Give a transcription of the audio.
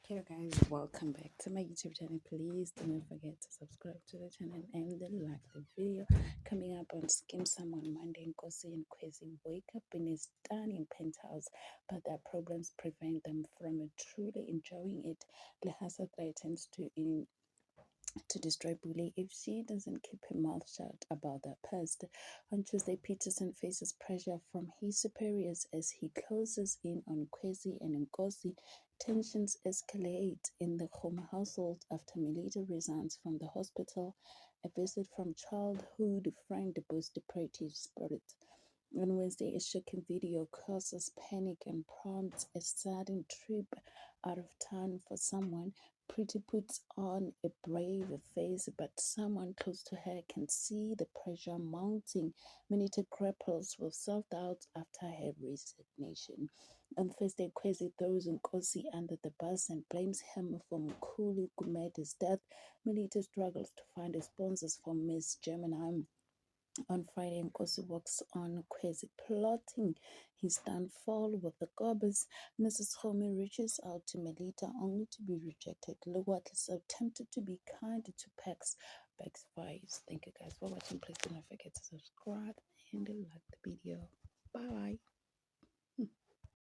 Hello guys, welcome back to my YouTube channel. Please do not forget to subscribe to the channel and then like the video. Coming up on Skim Someone Monday, Nkosi and Kwezi wake up in a stunning penthouse, but their problems prevent them from truly enjoying it. Lehasa threatens to destroy Bully if she doesn't keep her mouth shut about the past. On Tuesday, Peterson faces pressure from his superiors as he closes in on Kwezi and Nkosi. Tensions escalate in the home household after Melita resigns from the hospital. A visit from childhood friend boosts Pretty's spirit. On Wednesday, a shocking video causes panic and prompts a sudden trip out of town for someone. Pretty puts on a brave face, but someone close to her can see the pressure mounting. Minita grapples with self-doubt after her resignation. On Thursday, Kwezi throws Nkosi under the bus and blames him for Mkhulu Gumede's death. Minita struggles to find sponsors for Miss Gemini. On Friday, Nkosi walks on Kwezi, plotting his downfall with the Gobbers. Mrs. Homie reaches out to Melita only to be rejected. Luwat is attempted to be kind to Pax, backfires. Thank you guys for watching. Please do not forget to subscribe and like the video. Bye.